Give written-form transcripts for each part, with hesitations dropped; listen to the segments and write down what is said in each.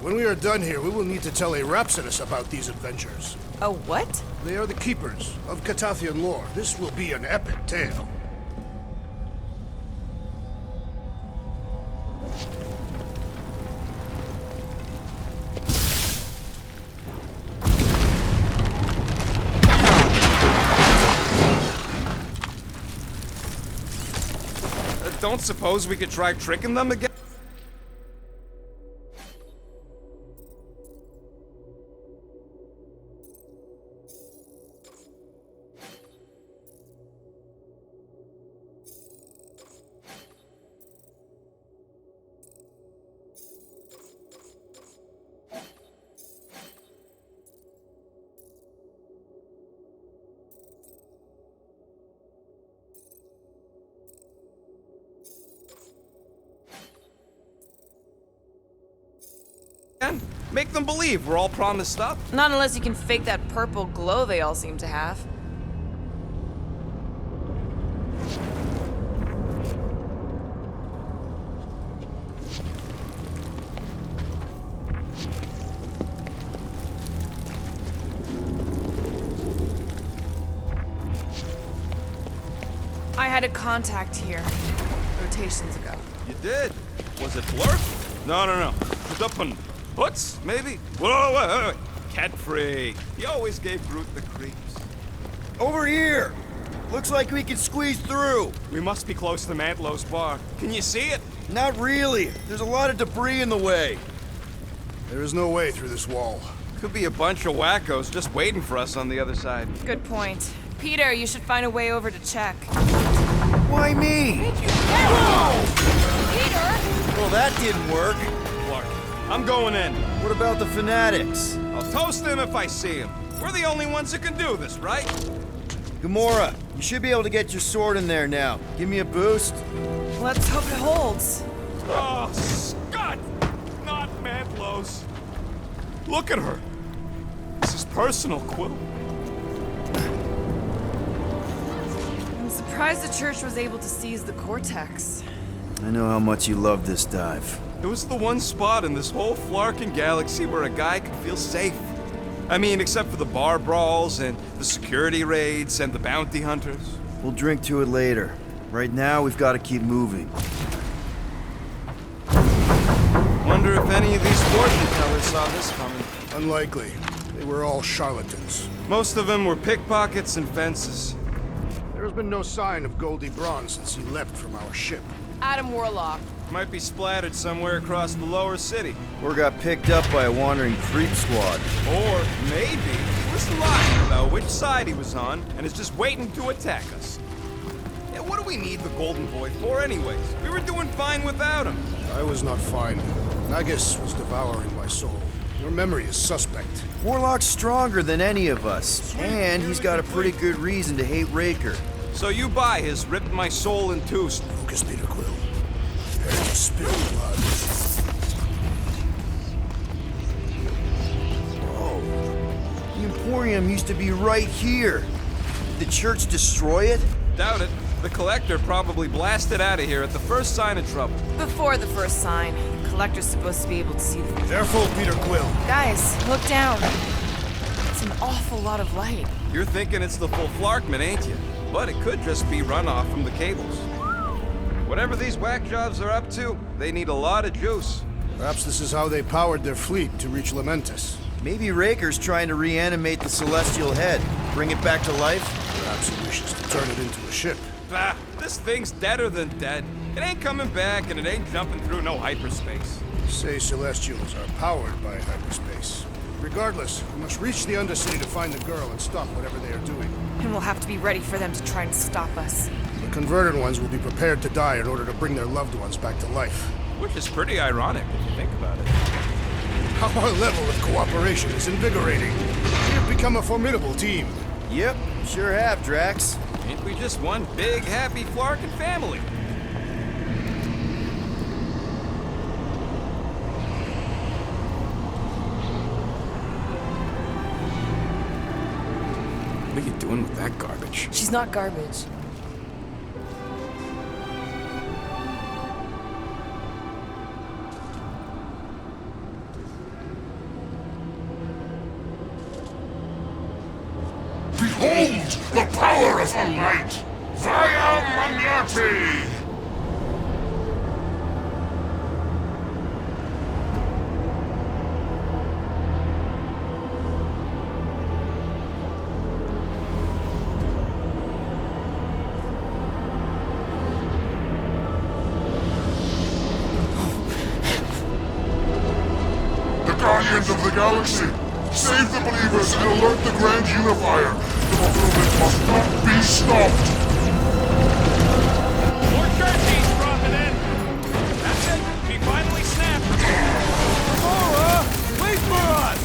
When we are done here, we will need to tell a Rhapsodus about these adventures. A what? They are the keepers of Catathian lore. This will be an epic tale. Don't suppose we could try tricking them again? Make them believe we're all promised up. Not unless you can fake that purple glow they all seem to have. I had a contact here, rotations ago. You did? Was it Blurf? No. Hoots, maybe? Whoa. Cat-free. He always gave Groot the creeps. Over here! Looks like we can squeeze through. We must be close to Mantlow's bar. Can you see it? Not really. There's a lot of debris in the way. There is no way through this wall. Could be a bunch of wackos just waiting for us on the other side. Good point. Peter, you should find a way over to check. Why me? Peter! Well, that didn't work. Clark, I'm going in. What about the fanatics? I'll toast them if I see them. We're the only ones who can do this, right? Gamora, you should be able to get your sword in there now. Give me a boost. Let's hope it holds. Oh, Scott! Not Mantlow's. Look at her. This is personal, Quill. I'm surprised the church was able to seize the Cortex. I know how much you love this dive. It was the one spot in this whole Flarkin galaxy where a guy could feel safe. I mean, except for the bar brawls and the security raids and the bounty hunters. We'll drink to it later. Right now, we've got to keep moving. Wonder if any of these fortune tellers saw this coming. Unlikely. They were all charlatans. Most of them were pickpockets and fences. There has been no sign of Goldie Braun since he left from our ship. Adam Warlock. Might be splattered somewhere across the lower city. Or got picked up by a wandering creep squad. Or maybe he was lying about which side he was on and is just waiting to attack us. Yeah, what do we need the Golden Boy for anyways? We were doing fine without him. I was not fine. Nagus was devouring my soul. Your memory is suspect. Warlock's stronger than any of us. And he's got a pretty good reason to hate Raker. So you buy his ripped my soul in two. Focus, Peter Quill. Prepare to spill blood. Whoa. The Emporium used to be right here. Did the church destroy it? Doubt it. The Collector probably blasted out of here at the first sign of trouble. Before the first sign, the Collector's supposed to be able to see the... Careful, Peter Quill. Guys, look down. It's an awful lot of light. You're thinking it's the full Flarkman, ain't you? But it could just be runoff from the cables. Whatever these whack jobs are up to, they need a lot of juice. Perhaps this is how they powered their fleet to reach Lamentus. Maybe Raker's trying to reanimate the Celestial Head. Bring it back to life? Perhaps he wishes to turn it into a ship. Bah, this thing's deader than dead. It ain't coming back and it ain't jumping through no hyperspace. Say Celestials are powered by hyperspace. Regardless, we must reach the Undercity to find the girl and stop whatever they are doing. And we'll have to be ready for them to try and stop us. The converted ones will be prepared to die in order to bring their loved ones back to life. Which is pretty ironic if you think about it. Our level of cooperation is invigorating. We have become a formidable team. Yep, sure have, Drax. Ain't we just one big, happy Flarkin family? What are you doing with that garbage? She's not garbage. power of the light! Via Magnati! Guardians of the Galaxy! Save the believers and alert the Grand Unifier! The fulfillment must not be stopped! More curtains dropping in. That's it. She finally snapped. Gamora, wait for us!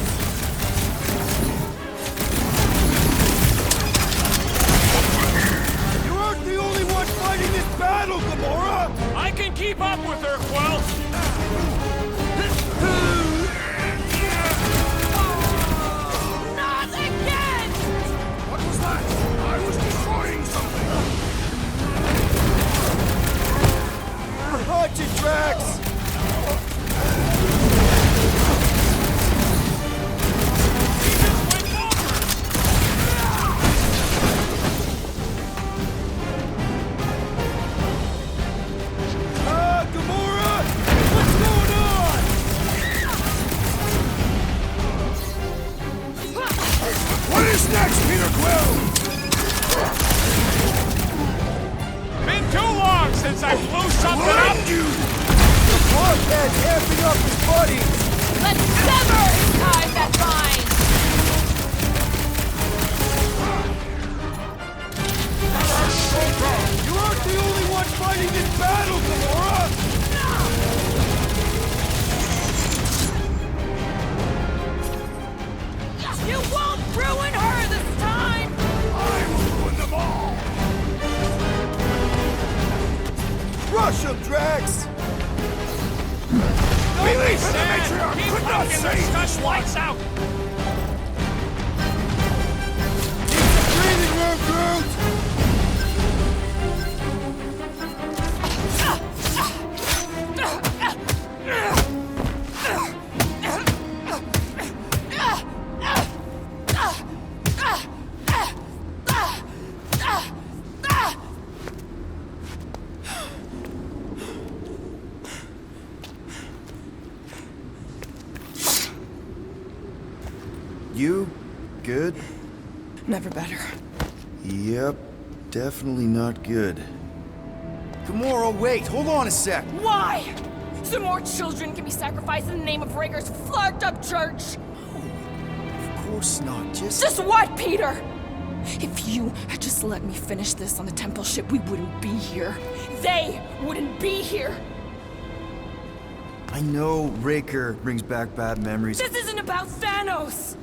You aren't the only one fighting this battle, Gamora! I can keep up with her, Quill. I was destroying something! Watch it, Drax! Gamora! What's going on? What is next, Peter Quill? Been too long since I blew something up! The Blockhead's amping up his buddies! Let's sever his ties that bind! You aren't the only one fighting this battle, Gamora! You won't ruin her this time! I will ruin them all! Rush him, Drax! Belief in the Sam, matriarch keep could not talking, let's save touch lights out! Breathing room, Groot! You good? Never better. Yep, definitely not good. Gamora, wait, hold on a sec. Why? So more children can be sacrificed in the name of Rager's flarked-up church? Of course not, Just what, Peter? If you had just let me finish this on the temple ship, we wouldn't be here. They wouldn't be here. I know Raker brings back bad memories. This isn't about Thanos.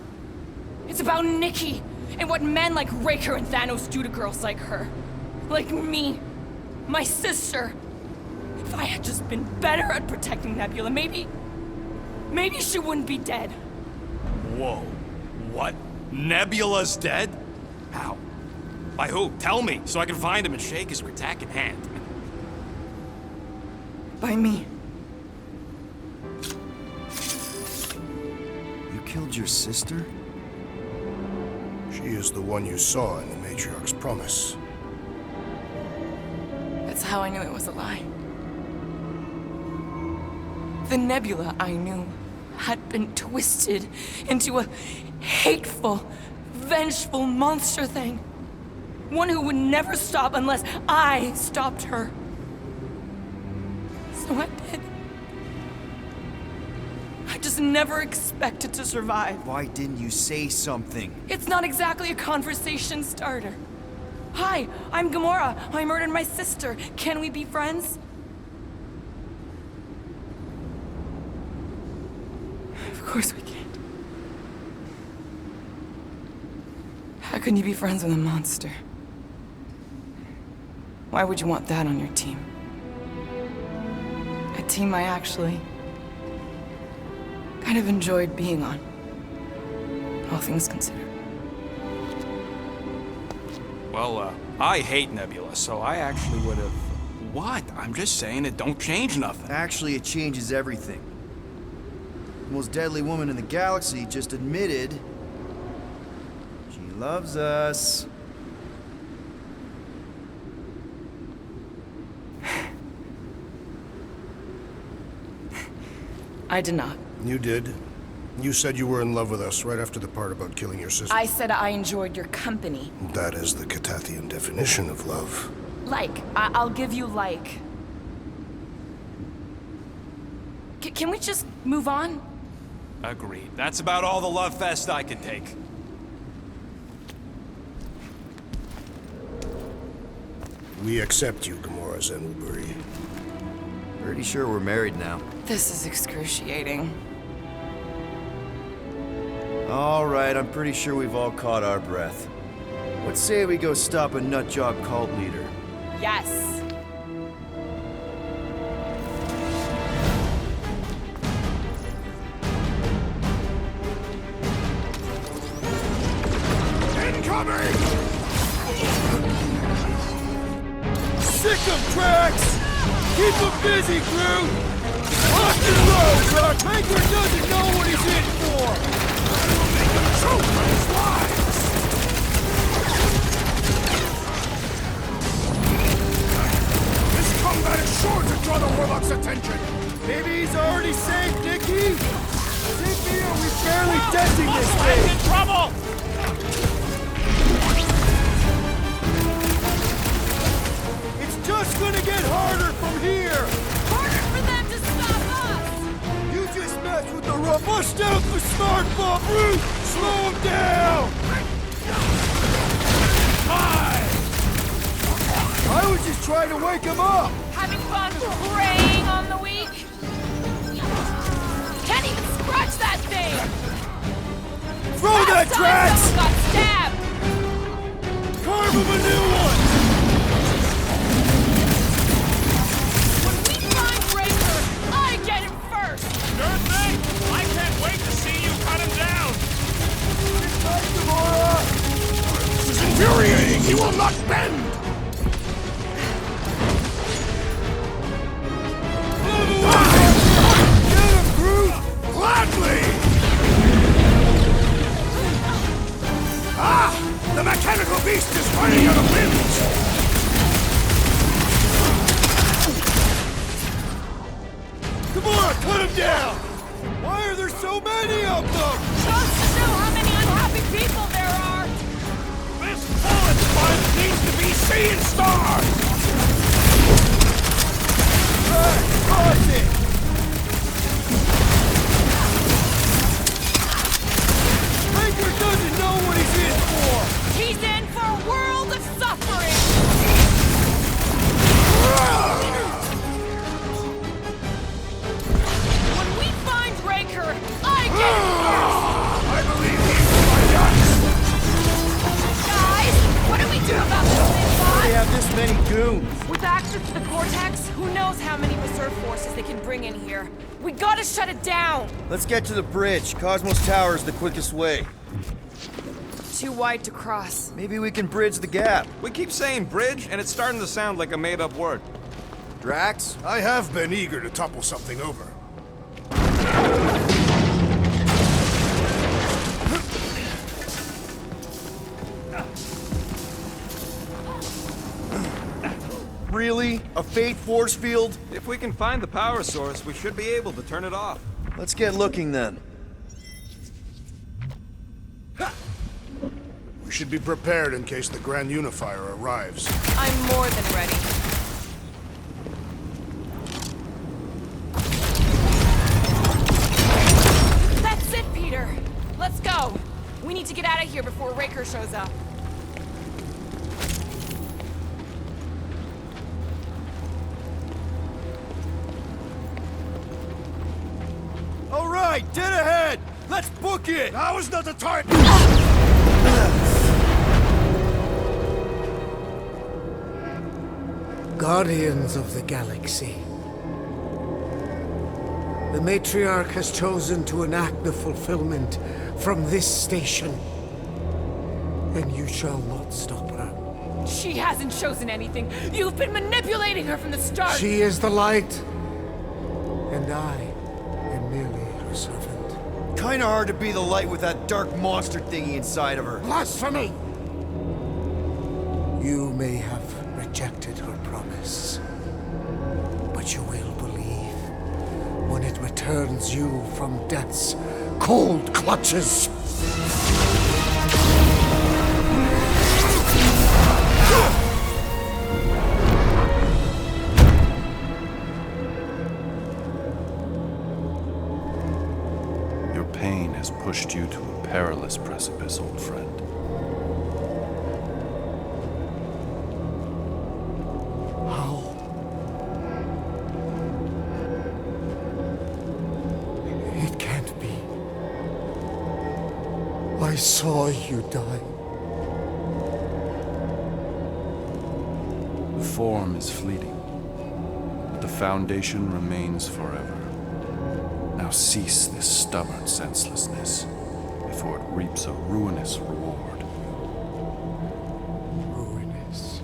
It's about Nikki and what men like Raker and Thanos do to girls like her. Like me. My sister. If I had just been better at protecting Nebula, maybe she wouldn't be dead. Whoa. What? Nebula's dead? How? By who? Tell me, so I can find him and shake his Kratak hand. By me. You killed your sister? She is the one you saw in the matriarch's promise. That's how I knew it was a lie. The Nebula I knew had been twisted into a hateful, vengeful monster thing. One who would never stop unless I stopped her. So I did. I just never expected to survive. Why didn't you say something? It's not exactly a conversation starter. Hi, I'm Gamora. I murdered my sister. Can we be friends? Of course we can't. How can you be friends with a monster? Why would you want that on your team? A team I actually kind of enjoyed being on, all things considered. Well, I hate Nebula, so I actually would have... What? I'm just saying it don't change nothing. Actually, it changes everything. The most deadly woman in the galaxy just admitted she loves us. I did not. You did. You said you were in love with us right after the part about killing your sister. I said I enjoyed your company. That is the Catathian definition of love. Like. I'll give you like. Can we just move on? Agreed. That's about all the love fest I can take. We accept you, Gamora Zenuburi. Pretty sure we're married now. This is excruciating. All right, I'm pretty sure we've all caught our breath. Let's say we go stop a nutjob cult leader. Yes. Incoming! Sick of tracks! Keep him busy, crew! Lock and load, Rock! Baker doesn't know what he's in for! Choke on his lives! This combat is sure to draw the Warlock's attention! Maybe he's already saved, Nicky? Zippy, are we barely testing this thing? I'm in trouble! It's just gonna get harder from here! Harder for them to stop us! You just messed with the rough. Bust out the smart bomb, Root! Slow him down! I was just trying to wake him up! Having fun preying on the weak? Can't even scratch that thing! Throw that, Last time Drax! someone got stabbed! Carve him a new one! When we find Breaker, I get him first! Sure thing! I can't wait to see you cut him down! Nice, Gamora! This is infuriating! He will not bend! Get him, Groot! Gladly! Ah! The mechanical beast is running out of limbs! Gamora, cut him down! Why are there so many of them? Just to show how many unhappy people there are! This bullet sponge needs to be seeing stars! Hey, pause it! Baker doesn't know what he's in for! He's in for a world of suffering! When we find Breaker, I get him I believe he's my guts! first! Guys, what do we do about this They bot? have this many goons. With access to the Cortex, who knows how many reserve forces they can bring in here? We gotta shut it down! Let's get to the bridge. Cosmos Tower is the quickest way. Too wide to cross. Maybe we can bridge the gap. We keep saying bridge, and it's starting to sound like a made-up word. Drax? I have been eager to topple something over. Really? A fate force field? If we can find the power source, we should be able to turn it off. Let's get looking then. We should be prepared in case the Grand Unifier arrives. I'm more than ready. That's it, Peter. Let's go. We need to get out of here before Raker shows up. All right, dead ahead! Let's book it! Now is not the time! Guardians of the Galaxy. The Matriarch has chosen to enact the fulfillment from this station. And you shall not stop her. She hasn't chosen anything. You've been manipulating her from the start. She is the light. And I am merely her servant. Kinda hard to be the light with that dark monster thingy inside of her. Blasphemy! You may have rejected her promise, but you will believe when it returns you from death's cold clutches. Your pain has pushed you to a perilous precipice, old friend. How? It can't be. I saw you die. The form is fleeting, but the foundation remains forever. Now cease this stubborn senselessness, before it reaps a ruinous reward. Ruinous.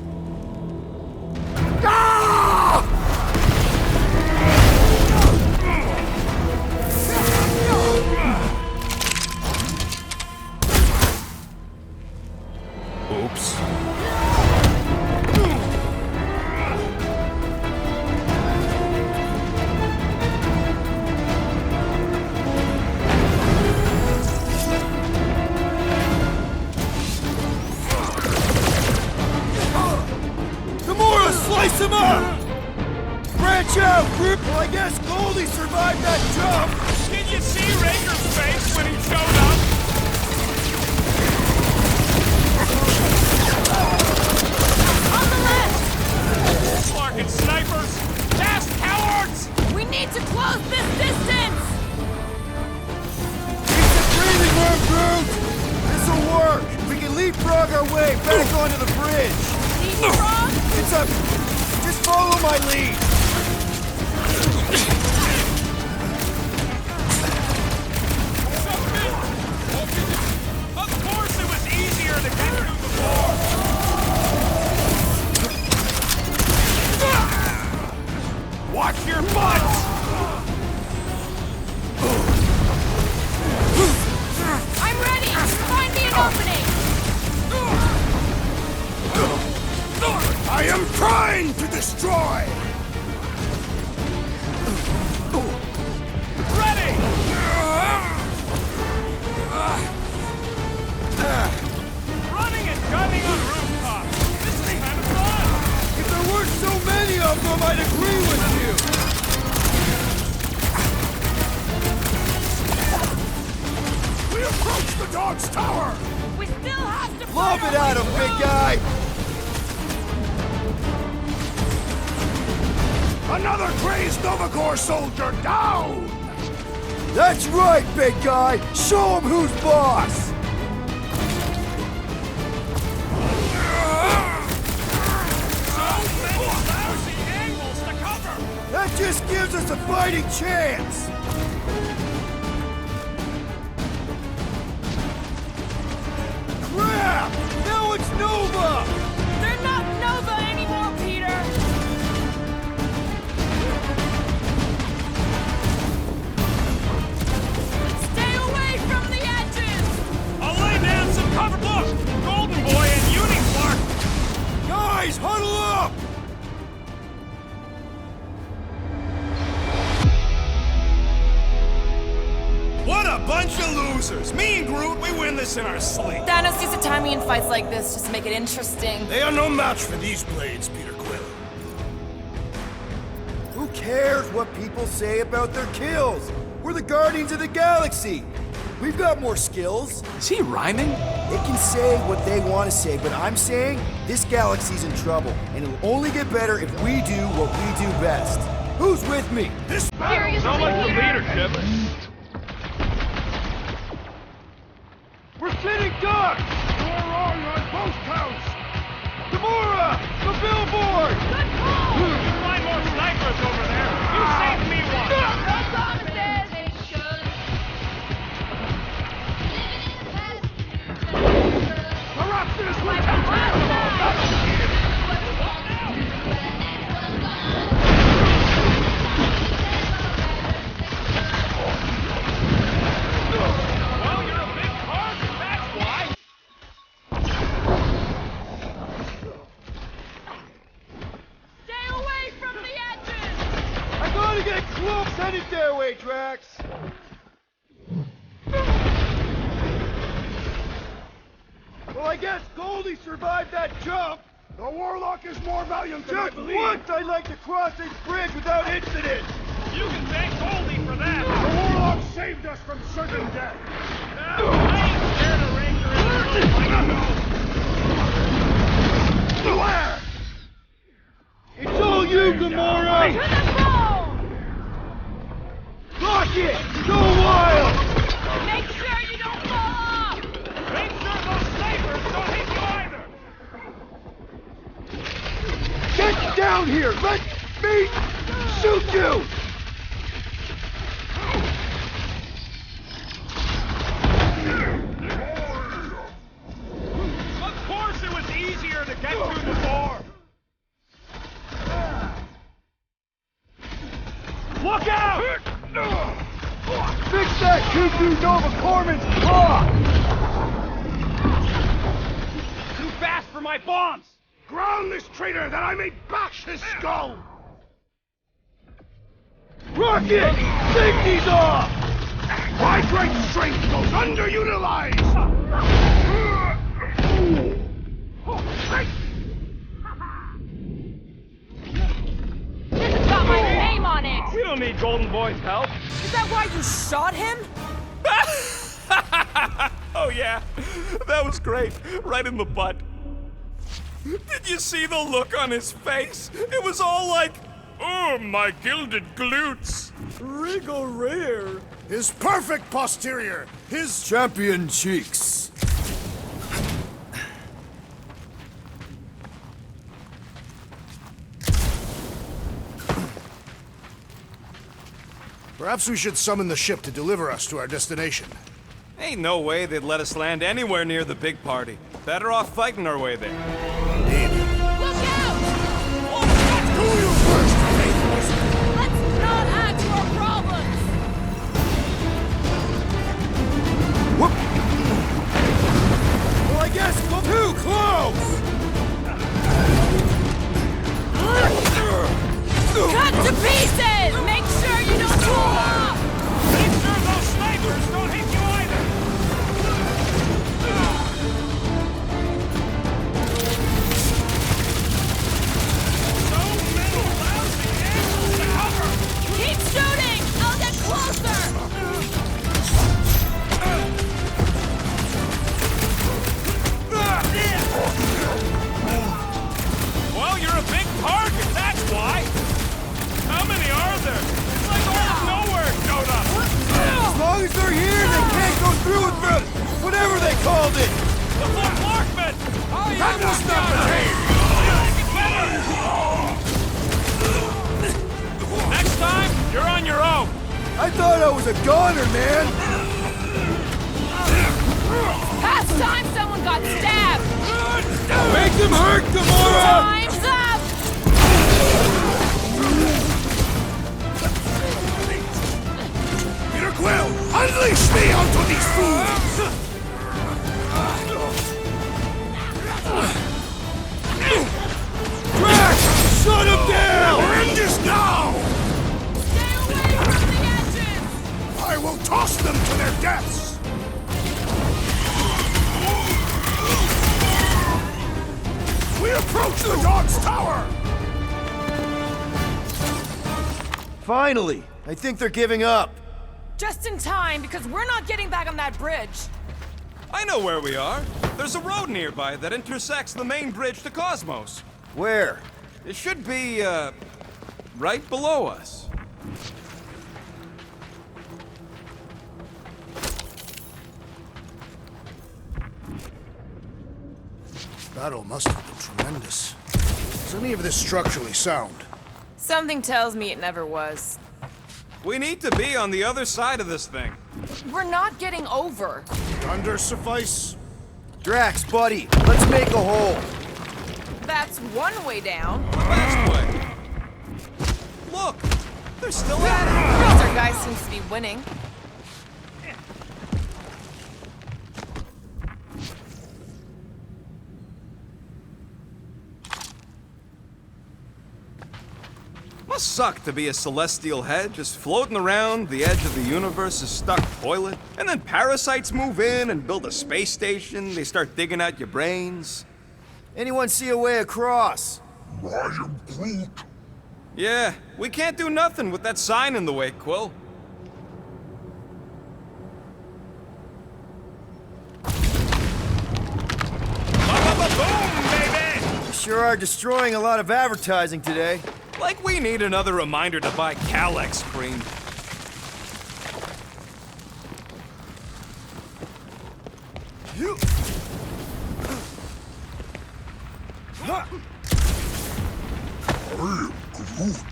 Oops. Gamora, slice him up! Branch out, group! Well, I guess Goldie survived that jump! Did you see Raker's face when he showed up? On the left! Larkin snipers! Fast cowards! We need to close this distance! Keep the breathing room, Groot! This'll work! We can leapfrog our way back onto the bridge! Leapfrog? It's a... just follow my lead! Of course it was easier to get through before! Watch your butts! I'm ready! Find me an opening! I am trying to destroy! Ready! Running and gunning on rooftops! This is kind of fun! If there weren't so many of them, I'd agree with you! We approach the dog's tower! We still have to Lob find it our at way him, big through. guy! Another crazed Nova Corps soldier down! That's right, big guy! Show him who's boss! Lousy angles to cover! That just gives us a fighting chance! Crap! Now it's Nova! They're not Nova anymore, Peter! Stay away from the edges! I'll lay down some cover. Look! Golden Boy and Unicorn! Guys, huddle up! What a bunch of losers! Me and Groot, we win this in our sleep. Thanos used to time me in fights like this just to make it interesting. They are no match for these blades, Peter Quill. Who cares what people say about their kills? We're the Guardians of the Galaxy! We've got more skills. Is he rhyming? They can say what they want to say, but I'm saying this galaxy's in trouble, and it'll only get better if we do what we do best. Who's with me? This battle So much for leadership. We're sitting ducks! You're wrong on both counts! Gamora! The billboard! You find more snipers over there. You saved me one. Corruption is like a Well, you're a big target, that's why. We get clumps headed their way, Drax! Well, I guess Goldie survived that jump! The Warlock is more valiant than I Just believe. once I'd like to cross this bridge without incident! You can thank Goldie for that! The Warlock saved us from certain death. I ain't scared of Ranger in the Where? It's all you, Gamora! To the phone! Lock it! Go wild! Make sure you don't fall off! Make sure those snipers don't hit you either! Get down here! Let me shoot you! Of course it was easier to get through before! Look out! Fix that cuckoo Nova Corman's clock! Too fast for my bombs! Ground this traitor that I may bash his skull. Rocket! Safety's off! My great strength goes underutilized. This has got my name on it! We don't need Golden Boy's help. Is that why you shot him? Oh yeah, that was great. Right in the butt. Did you see the look on his face? It was all like, oh, my gilded glutes. Wriggle rear! His perfect posterior. His Champion cheeks. Perhaps we should summon the ship to deliver us to our destination. Ain't no way they'd let us land anywhere near the big party. Better off fighting our way there. Look out! Do you first, faithless? Let's not add to our problems! Well, I guess we're too close! Cut to pieces! Make sure you don't fall off! Make sure those snipers don't hit you either! So many lousy angles to cover! Keep shooting! I'll get closer! Well, you're a big target, that's why. How many are there? It's like all of nowhere showed up. As long as they're here, they can't go through with the whatever they called it! The Markman! That must not behave! Next time, you're on your own. I thought I was a goner, man! Past time someone got stabbed! Make them hurt, Gamora! Time's up! Peter Quill, unleash me onto these fools! Drax! Shut him down! End this now! Stay away from the edges! I will toss them to their deaths! We approach the dog's tower! Finally! I think they're giving up. Just in time, because we're not getting back on that bridge. I know where we are. There's a road nearby that intersects the main bridge to Cosmos. Where? It should be, right below us. Battle must have been tremendous. Is any of this structurally sound? Something tells me it never was. We need to be on the other side of this thing. We're not getting over. Thunder suffice? Drax, buddy, let's make a hole. That's one way down. Fast way. Look, they're still at it. Because our guy seems to be winning. must suck to be a celestial head, just floating around the edge of the universe's stuck toilet. And then parasites move in and build a space station. They start digging out your brains. Anyone see a way across? I am Groot. Yeah, we can't do nothing with that sign in the way, Quill. Boom, baby! You sure are destroying a lot of advertising today. Like we need another reminder to buy Calex cream. I am Groot.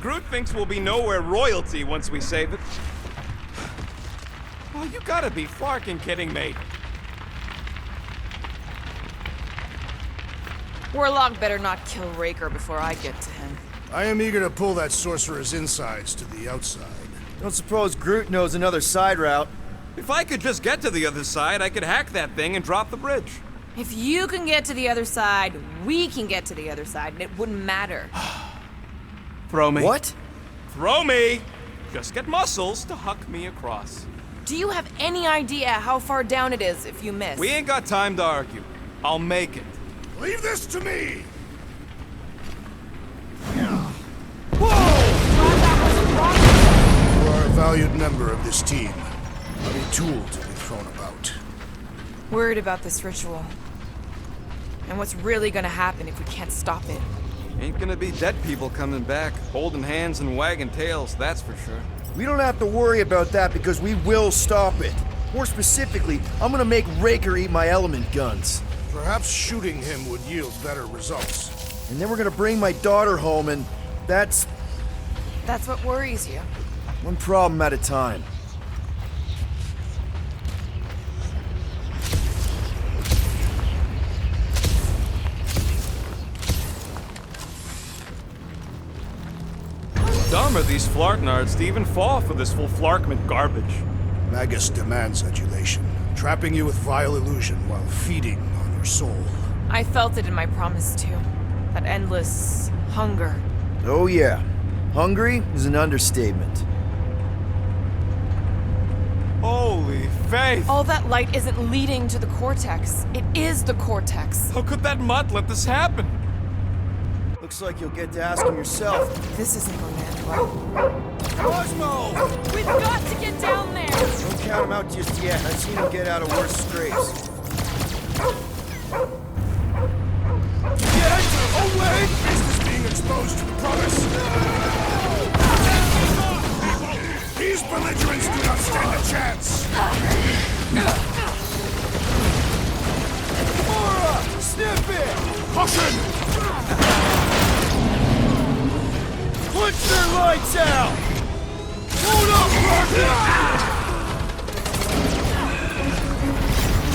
Groot thinks we'll be nowhere royalty once we save it. Well, you gotta be flarking kidding me. Warlock better not kill Raker before I get to him. I am eager to pull that sorcerer's insides to the outside. Don't suppose Groot knows another side route. If I could just get to the other side, I could hack that thing and drop the bridge. If you can get to the other side, we can get to the other side, and it wouldn't matter. Throw me. What? Throw me! Just get muscles to huck me across. Do you have any idea how far down it is if you miss? We ain't got time to argue. I'll make it. Leave this to me! You are a valued member of this team. Not a tool to be thrown about. Worried about this ritual. And what's really gonna happen if we can't stop it. Ain't gonna be dead people coming back, holding hands and wagging tails, that's for sure. We don't have to worry about that because we will stop it. More specifically, I'm gonna make Raker eat my element guns. Perhaps shooting him would yield better results. And then we're gonna bring my daughter home, and that's That's what worries you. one problem at a time. Dumb are these flartnards to even fall for this full flarkment garbage. Magus demands adulation, trapping you with vile illusion while feeding on your soul. I felt it in my promise too. That endless hunger. Oh yeah, hungry is an understatement. Holy faith! All that light isn't leading to the cortex. It is the cortex. How could that mutt let this happen? Looks like you'll get to ask him yourself. This isn't going to end well. Cosmo! We've got to get down there! Don't count him out just yet. I've seen him get out of worse scrapes. Get away! Business being exposed to the promise. These belligerents do not stand a chance. Mora! Snip it! Caution! Punch their lights out! Hold up, Rocket!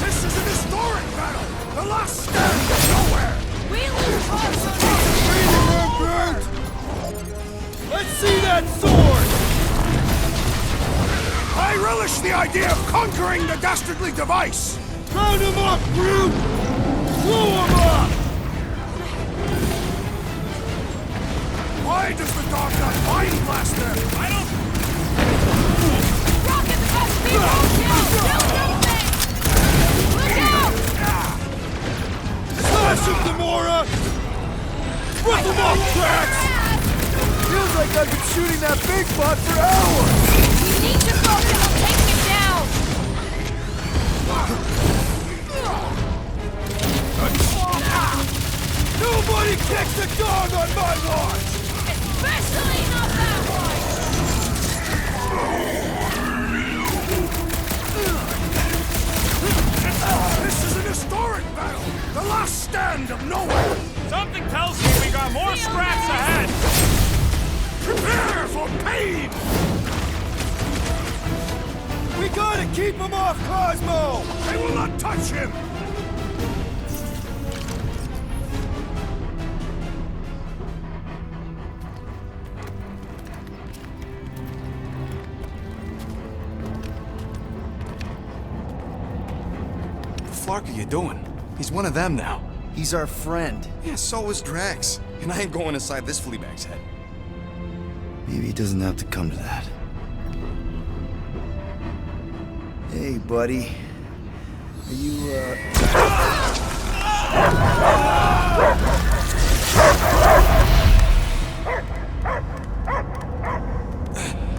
This is an historic battle! The last stand of nowhere! We lose hearts on Let's see that sword! I relish the idea of conquering the dastardly device! Round him up, Groot! Blow him up! Why does the dog not mind blast them? I don't... Rocket the best people! Kill something! Look out! Slash him, Gamora! Rip him off, Drax! Feels like I've been shooting that big butt for hours! We need to focus on taking it down! Nobody kicks a dog on my watch! Especially not that one! This is an historic battle! The last stand of nowhere! Something tells me we got more scraps ahead! Prepare for pain! We gotta keep him off Cosmo! They will not touch him! What the flark are you doing? He's one of them now. He's our friend. Yeah, so is Drax. And I ain't going inside this fleabag's head. Maybe it doesn't have to come to that. Hey, buddy. Are you,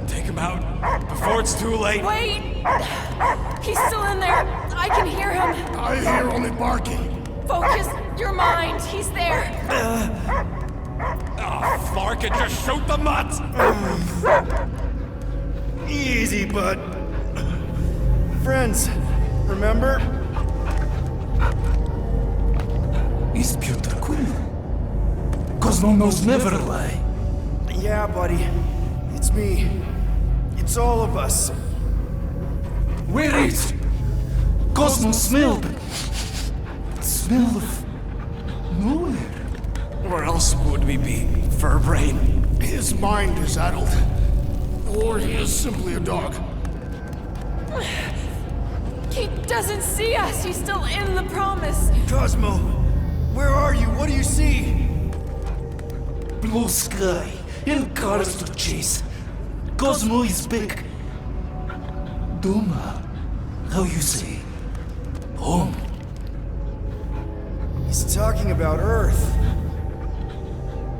Take him out before it's too late. Wait! He's still in there. I can hear him. I hear only barking. Focus your mind. He's there. Oh, Clark, it just shoot the mutt! Easy, bud. Friends, remember? Is Piotr Quill? Cosmo knows never lie. Yeah, buddy. It's me. It's all of us. Where is Cosmo smelled? Smell of nowhere. Where else would we be, Furbrain? His mind is addled. Or he is simply a dog. He doesn't see us. He's still in the promise. Cosmo, where are you? What do you see? Blue sky and cars to chase. Cosmo is back. Doma, how you say? Home. He's talking about Earth.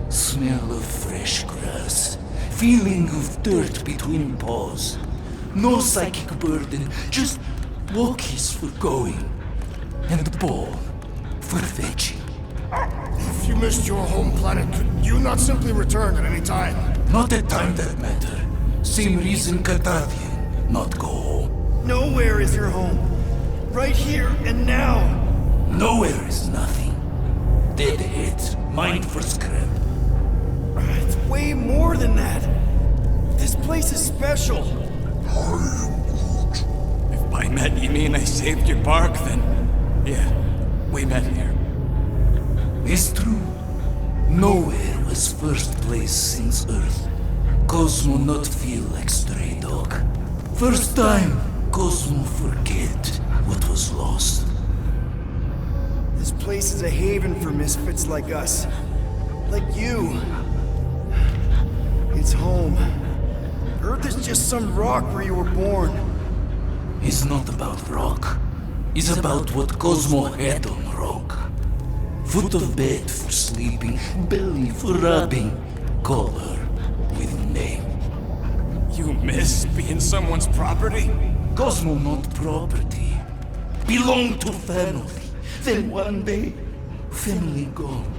Smell of fresh grass. Feeling of dirt between paws. No psychic burden, just walkies for going. And the ball for fetching. If you missed your home planet, could you not simply return at any time? Not at time that matter. Same reason Catastrophic not go home. Nowhere is your home. Right here and now. Nowhere is nothing. Dead heads, mind for scrap. It's way more than that. This place is special. If by met you mean I saved your bark, then yeah, we met here. It's true. Nowhere was first place since Earth. Cosmo not feel like stray dog. First time, Cosmo forget what was lost. This place is a haven for misfits like us. Like you. It's home. Earth is just some rock where you were born. It's not about rock. It's about what Cosmo had on rock. Foot of bed for sleeping, belly for rubbing, color with name. You miss being someone's property? Cosmo not property. Belong to family. Then one day, family gone.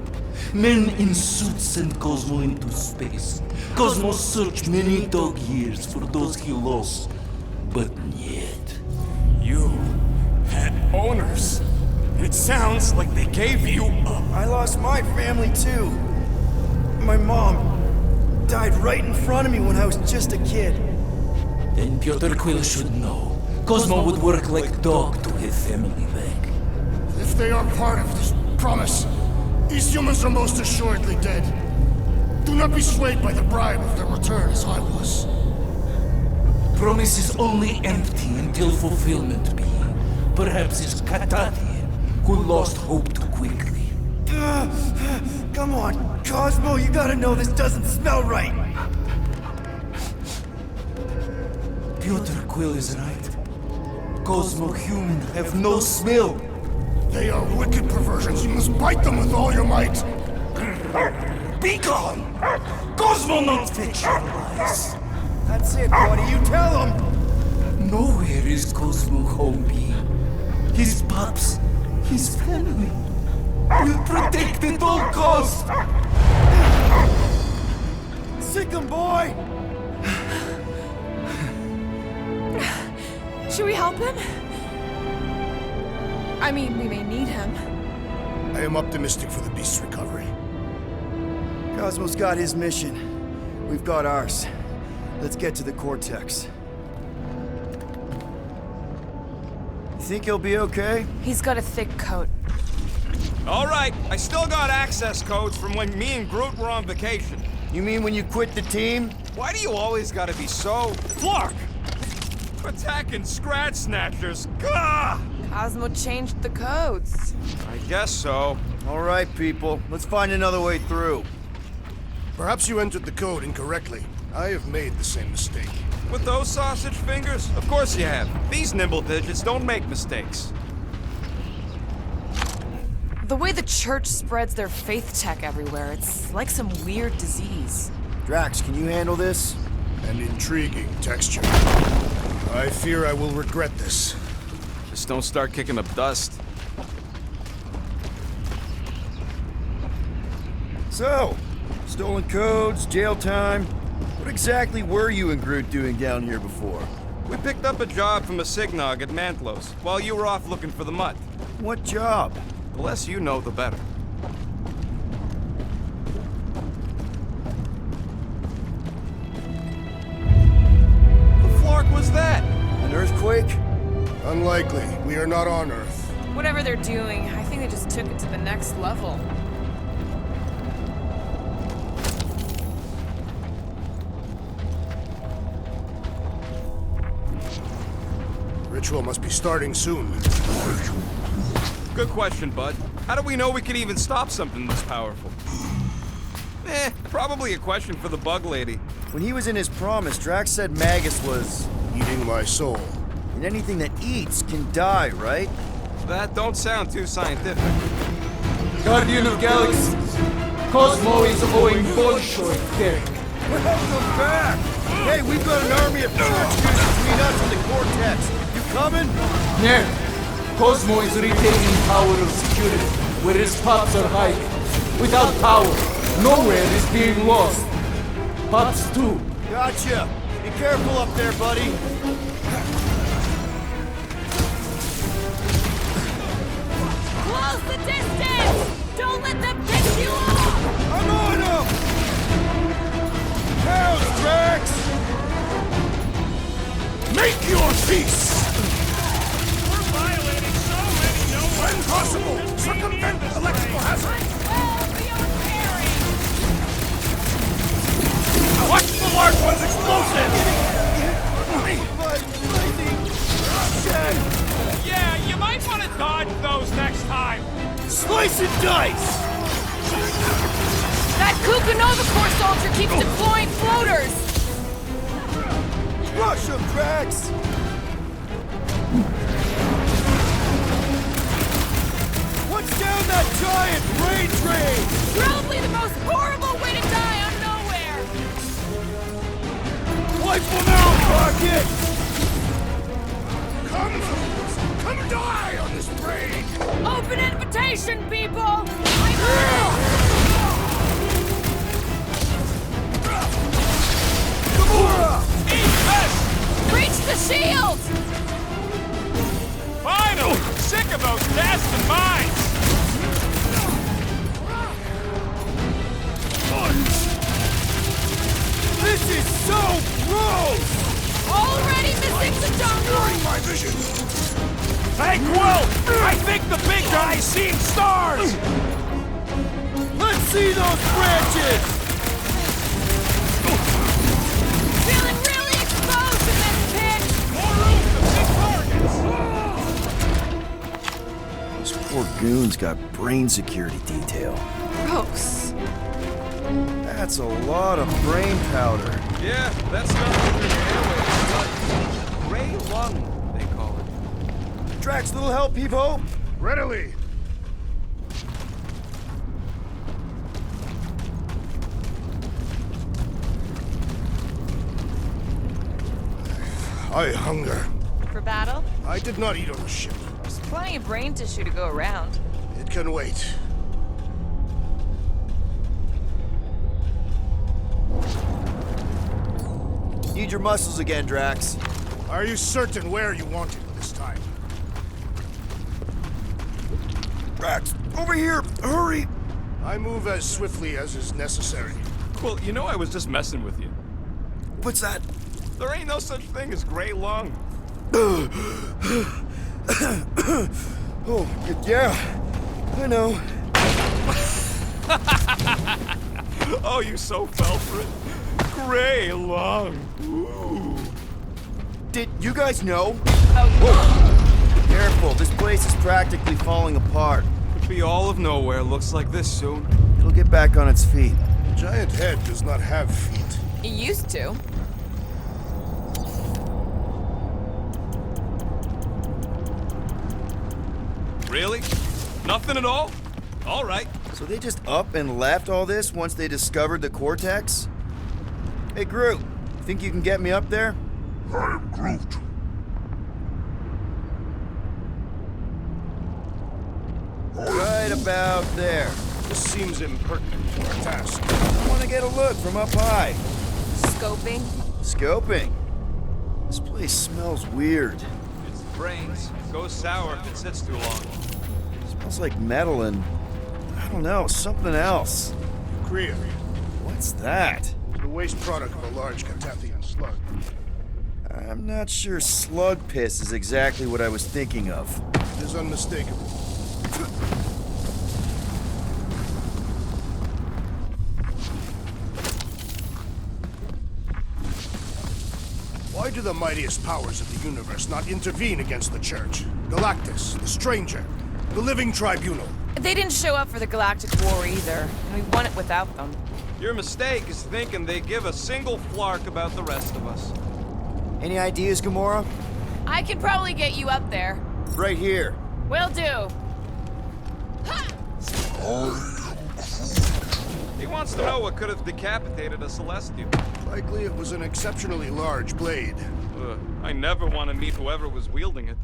Men in suits send Cosmo into space. Cosmo searched many dog years for those he lost. But yet... You had owners. It sounds like they gave you up. I lost my family too. My mom died right in front of me when I was just a kid. Then Piotr Quill should know. Cosmo would work like dog to have family back. If they are part of this promise, these humans are most assuredly dead. Do not be swayed by the bribe of their return as I was. Promise is only empty until fulfillment be. Perhaps it's Catastrophic who lost hope too quickly. Come on, Cosmo, you gotta know this doesn't smell right. Piotr Quill is right. Cosmo human have no smell. They are wicked perversions. You must bite them with all your might. Be gone! Cosmo not fetch your lies. That's it, buddy. You tell him. Nowhere is Cosmo home be. His pups, his family, will protect at all cost. Sick 'em, boy! Should we help him? I mean, we may need him. I am optimistic for the beast's recovery. Cosmo's got his mission. We've got ours. Let's get to the Cortex. You think he'll be okay? He's got a thick coat. All right, I still got access codes from when me and Groot were on vacation. You mean when you quit the team? Why do you always gotta be so... Clark! Attacking Scratch Snatchers, gah! Cosmo changed the codes. I guess so. All right, people. Let's find another way through. Perhaps you entered the code incorrectly. I have made the same mistake. With those sausage fingers? Of course you have. These nimble digits don't make mistakes. The way the church spreads their faith tech everywhere, it's like some weird disease. Drax, can you handle this? An intriguing texture. I fear I will regret this. Just don't start kicking up dust. So, stolen codes, jail time. What exactly were you and Groot doing down here before? We picked up a job from a Signog at Mantlos, while you were off looking for the mutt. What job? The less you know, the better. The flark was that? An earthquake? Unlikely. We are not on Earth. Whatever they're doing, I think they just took it to the next level. Ritual must be starting soon. Good question, bud. How do we know we can even stop something this powerful? Probably a question for the bug lady. When he was in his promise, Drax said Magus was... Eating my soul. And anything that eats can die, right? That don't sound too scientific. Guardian of Galaxies, Cosmo is owing Bolshoi there. Welcome back! Hey, we've got an army of church dudes between us and the Cortex. You coming? Yeah. Cosmo is retaining power of security, where his pops are hiding. Without power, nowhere is being lost. Pops too. Gotcha. Be careful up there, buddy. Close the distance! Don't let them pick you up! I'm on him! How's Drax? Make your peace! We're violating so many no When possible, circumvent electrical hazard! Watch the large one's explosive! Yeah, you might want to dodge those next time. Slice and dice! That Kukunova Corps soldier keeps deploying floaters! Rush him, Drax! What's down that giant brain train? Probably the most horrible way to die on nowhere! Wipe one out, Rocket! Come die on this brain! Open invitation, people! Gamora! Reach the shield! Finally! Sick of those blasting mines! This is so gross! Already missing the jungle! My vision! Hey, Quill! I think the big guy's seen stars! Let's see those branches! Feeling really exposed in this pit! More room for big targets! This poor goon's got brain security detail. Gross. That's a lot of brain powder. Yeah, that's not in the airways. Gray lung, they call it. Drax, little help, Peepo? Readily! I hunger. For battle? I did not eat on the ship. There's plenty of brain tissue to go around. It can wait. Need your muscles again, Drax. Are you certain where you want it this time? Drax, over here! Hurry! I move as swiftly as is necessary. Well, you know I was just messing with you. What's that? There ain't no such thing as gray lung. Oh, yeah. I know. Oh, you so fell for it. Gray lung. Ooh. Did you guys know? Whoa. Careful, this place is practically falling apart. Could be all of nowhere looks like this soon. It'll get back on its feet. A giant head does not have feet. You used to. Really? Nothing at all? All right. So they just up and left all this once they discovered the cortex? Hey, Groot, think you can get me up there? I am Groot. Right about there. This seems impertinent to our task. I want to get a look from up high. Scoping. Scoping? This place smells weird. It's the brains. It goes sour if it sits too long. Smells like metal and, I don't know, something else. Kriya, What's that? the waste product of a large Catathian slug. I'm not sure slug piss is exactly what I was thinking of. It is unmistakable. Why do the mightiest powers of the universe not intervene against the Church? Galactus, the Stranger, the Living Tribunal. They didn't show up for the Galactic War either, and we won it without them. Your mistake is thinking they give a single flark about the rest of us. Any ideas, Gamora? I could probably get you up there. Right here. Will do. He wants to know what could have decapitated a Celestial. Likely it was an exceptionally large blade. I never want to meet whoever was wielding it.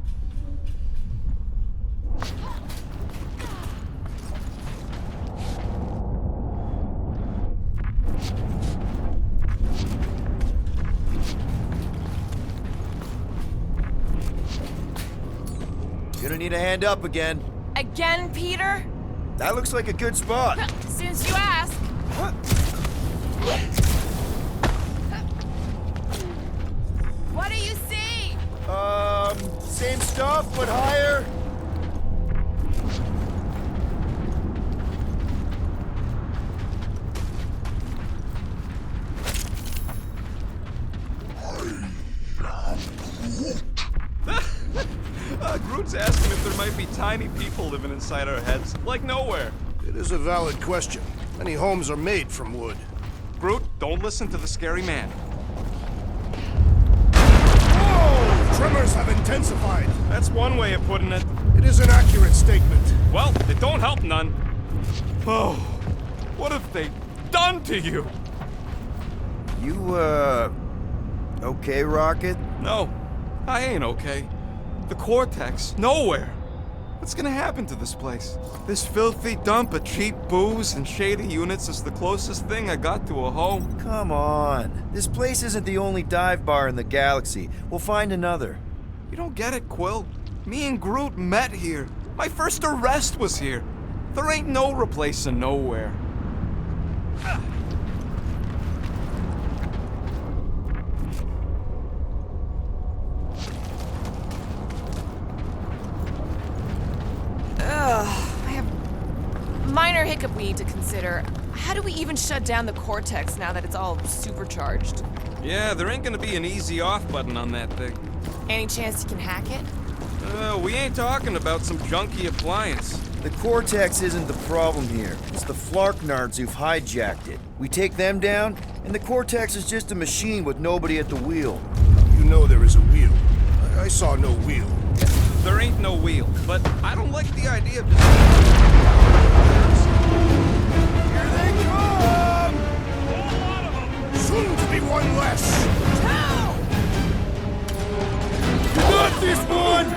Gonna need a hand up again. Again, Peter? That looks like a good spot. Since you ask. What do you see? Same stuff, but higher. Groot's asking if there might be tiny people living inside our heads, like nowhere. It is a valid question. Many homes are made from wood. Groot, don't listen to the scary man. Whoa! Tremors have intensified. That's one way of putting it. It is an accurate statement. Well, it don't help none. Oh, what have they done to you? You, okay, Rocket? No, I ain't okay. The Cortex, nowhere. What's gonna happen to this place? This filthy dump of cheap booze and shady units is the closest thing I got to a home. Come on. This place isn't the only dive bar in the galaxy. We'll find another. You don't get it, Quill. Me and Groot met here. My first arrest was here. There ain't no replacing nowhere. I have minor hiccup we need to consider. How do we even shut down the Cortex now that it's all supercharged? Yeah, there ain't gonna be an easy off button on that thing. Any chance you can hack it? We ain't talking about some junky appliance. The Cortex isn't the problem here. It's the Flarknards who've hijacked it. We take them down, and the Cortex is just a machine with nobody at the wheel. You know there is a wheel. I saw no wheel. There ain't no wheel, but I don't like the idea of just... Here they come! A whole lot of them! Soon to be one less! You got this one!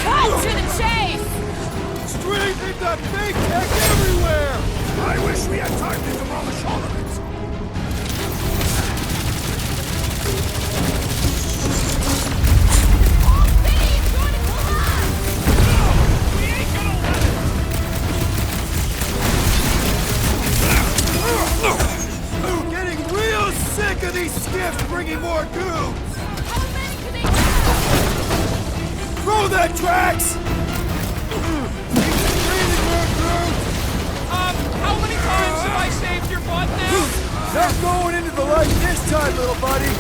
Cut to the chase! Straight, they've got fake tech everywhere! I wish we had time to demolish all of it! Getting real sick of these skiffs bringing more goons! How many can they have? Throw that, Drax! How many times have I saved your butt now? Not going into the light this time, little buddy!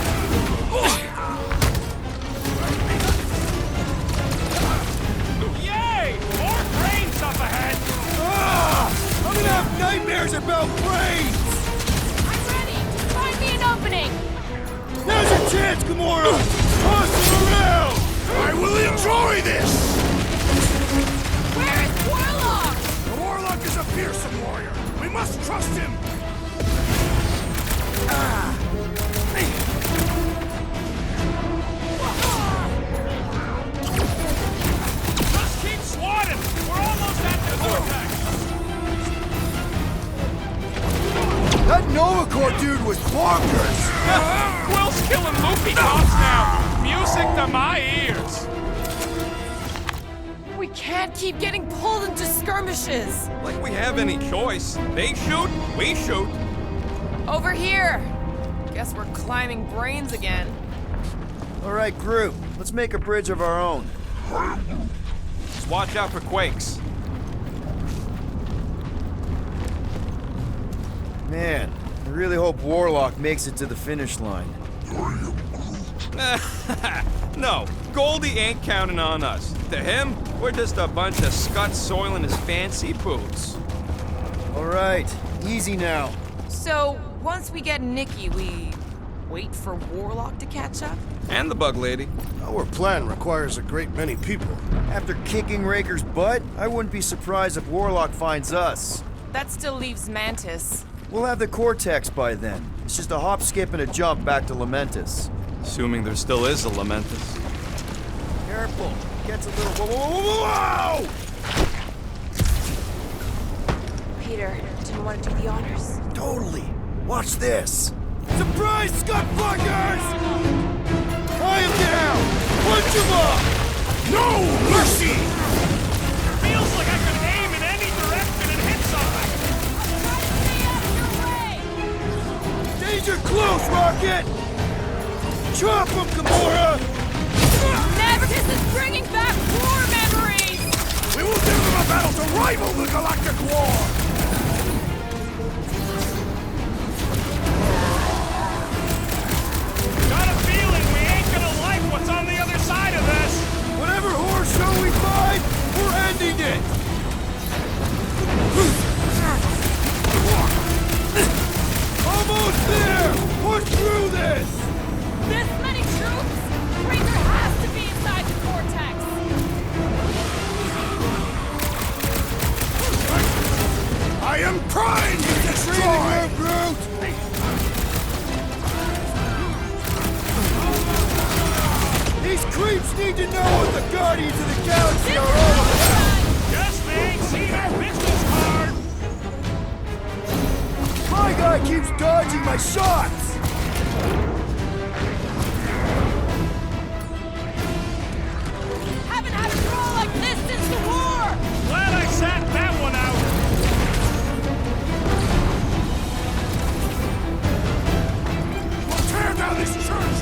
Yay! More brains up ahead! I'm gonna have nightmares about brains! I'm ready! Find me an opening! must trust him! Just keep swatting! We're almost at the vortex! That Novacore dude was bonkers! Quill's killing loopy cops now! Music to my ears! We can't keep getting pulled into skirmishes. Like we have any choice. They shoot, we shoot. Over here. Guess we're climbing brains again. All right, group. Let's make a bridge of our own. Just watch out for quakes. Man, I really hope Warlock makes it to the finish line. No, Goldie ain't counting on us. To him, we're just a bunch of scuts soiling his fancy boots. All right, easy now. So, once we get Nikki, we wait for Warlock to catch up? And the bug lady. Our plan requires a great many people. After kicking Raker's butt, I wouldn't be surprised if Warlock finds us. That still leaves Mantis. We'll have the Cortex by then. It's just a hop, skip, and a jump back to Lamentus. Assuming there still is a Lamentus. Careful. Gets a little... Whoa! Peter, do you want to do the honors? Totally. Watch this. Surprise, scut fuckers! Tie him down! Punch him up! No mercy! Feels like I could aim in any direction and hit something! Danger close, Rocket! Chop him, Gamora! Nemesis is bringing back war memories! We will give them a battle to rival the Galactic War! Got a feeling we ain't gonna like what's on the other side of this! Whatever horror show we find, we're ending it! Almost there! Push through this! This many troops? Raker has to be inside the vortex! I am primed to destroy! Brute! These creeps need to know what the Guardians of the Galaxy are all about! Guess they ain't seen our business card! My guy keeps dodging my shots! Haven't had a roll like this since the war! Glad I sat that one out! We'll tear down this church!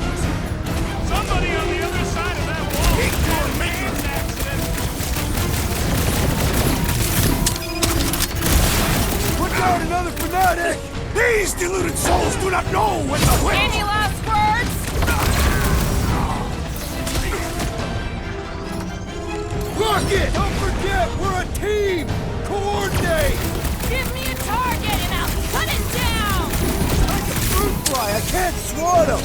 Somebody on the other side of that wall Keep had your a man's accident! Put down another fanatic! These deluded souls do not know when the wind... Any last words? Rocket! Don't forget, we're a team! Coordinate! Give me a target and I'll cut it down! Like a fruit fly, I can't swat him!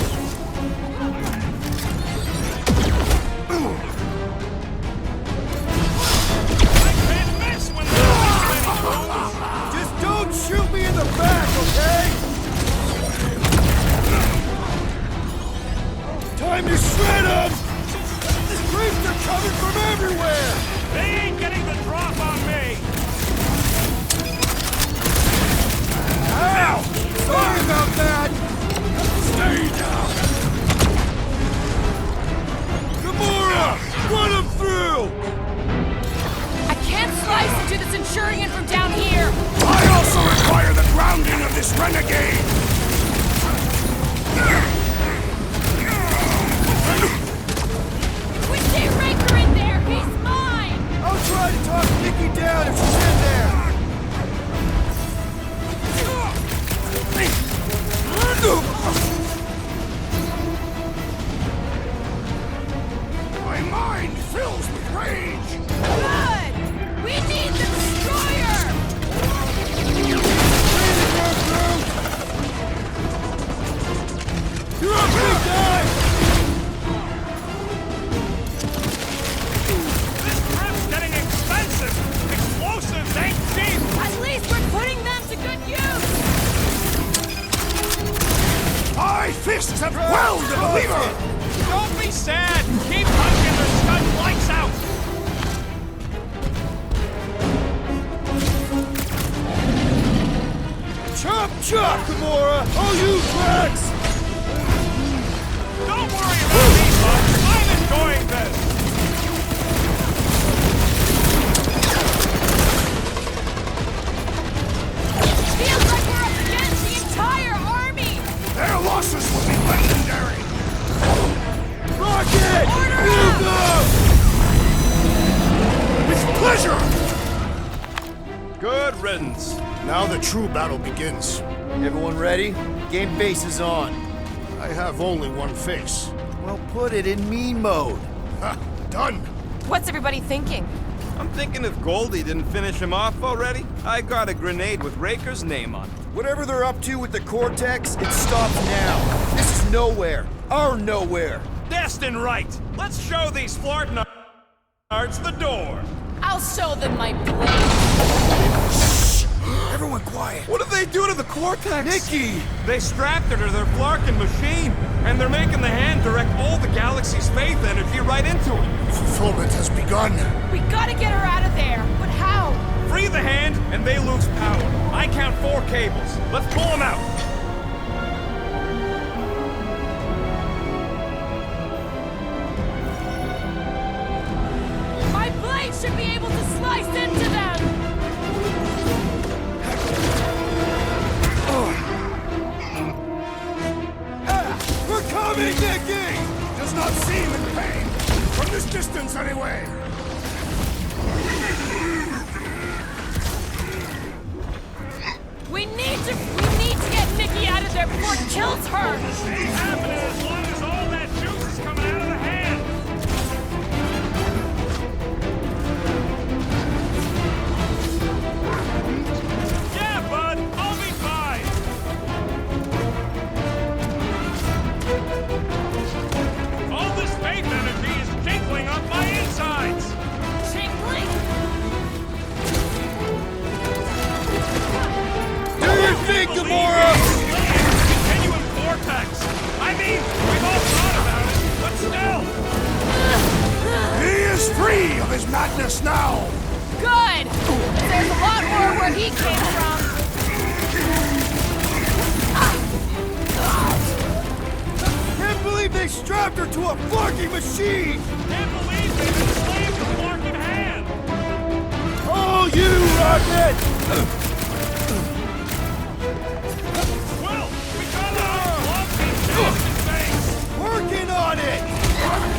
I can't miss when there's this many fools! Just don't shoot me in the back, okay? Time to shred him! The creeps are coming from everywhere! They ain't getting the drop on me! Ow! Sorry about that! Stay down! Gamora! Run him through! I can't slice into this Centurion from down here! I also require the grounding of this renegade! We see Raker in there! He's mine! I'll try to talk Nikki down if she's in there! My mind fills with rage! Good! We need the destroyer! fists have quelled the believer! Don't be sad! Keep punching the scud lights out! Chop chop, Gamora! Oh, you tracks! Don't worry about me, bud! I'm enjoying this! Feels like we're up against the entire army! Their losses will be legendary! Rocket! Order You up! With pleasure! Good riddance. Now the true battle begins. Everyone ready? Game face is on. I have only one face. Well, put it in mean mode. Ha! Done! What's everybody thinking? I'm thinking if Goldie didn't finish him off already, I got a grenade with Raker's name on it. Whatever they're up to with the Cortex, it stops now. This is nowhere. Our nowhere. Destin right! Let's show these Flartnards the door! I'll show them my blade. Everyone quiet! What did they do to the Cortex? Nikki! They strapped her to their Flarkin machine, and they're making the hand direct all the galaxy's faith energy right into it. Fulfillment has begun. We gotta get her out of there, but how? Free the hand, and they lose power. I count 4 cables. Let's pull them out. My blade should be able to slice into them! We're coming, Nikki! Does not seem in pain. From this distance, anyway. We need to get Nikki out of there before it kills her! Ain't happening as long as all that juice is coming out of the hand. Yeah, bud, I'll be fine. All this faith energy is tinkling up my insides. Tingling? Do your thing, Gamora! Continuum vortex. I mean, we've all thought about it, but still. He is free of his madness now! Good! There's a lot more where he came from. Can't believe they strapped her to a fucking machine! Can't believe they've enslaved the Flarkin hand. Oh, you, Rocket! Well, we gotta unplug these Destin things. Working on it!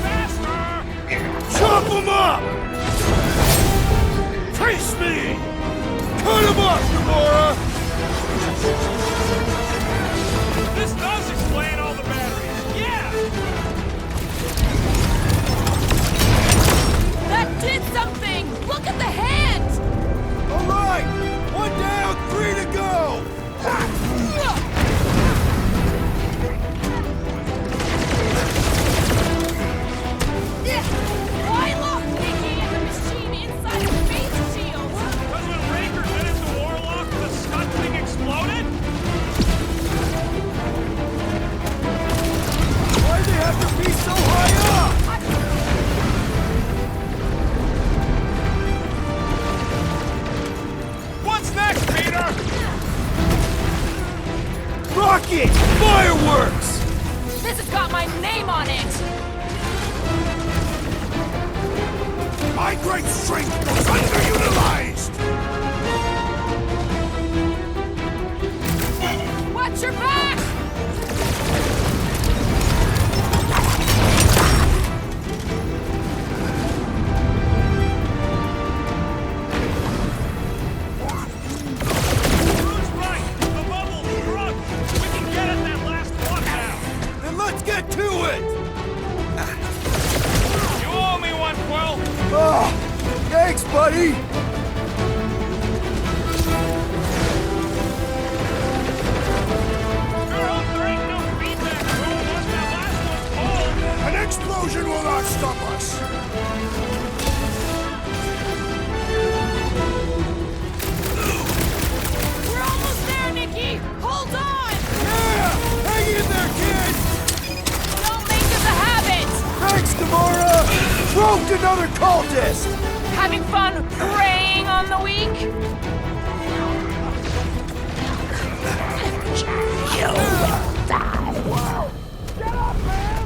Faster! Chop them up! Face me! Cut them up, Gamora! This does explain all the batteries. Yeah! That did something! Look at the hand! All right! 1 down, 3 to go! Why lock Nikki and the machine inside the face shield? Because when Raker did it to Warlock, the scud thing exploded? Why'd they have to be so high up? What's next, Peter? Rocket! Fireworks! This has got my name on it! My great strength was underutilized! Watch your back! Who's right? The bubble's drunk. We can get at that last one now. Then let's get to it! You owe me one, Quill. Oh, thanks, buddy! Sure hope there ain't no feedback room once that last one's pulled. An explosion will not stop us! We're almost there, Nikki! Hold on! Yeah! Hang in there, kid! another cultist! Having fun preying on the weak? You will die. Get up, man!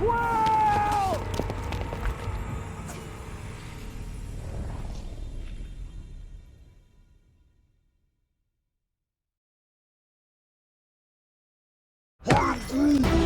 Wow! I am Groot!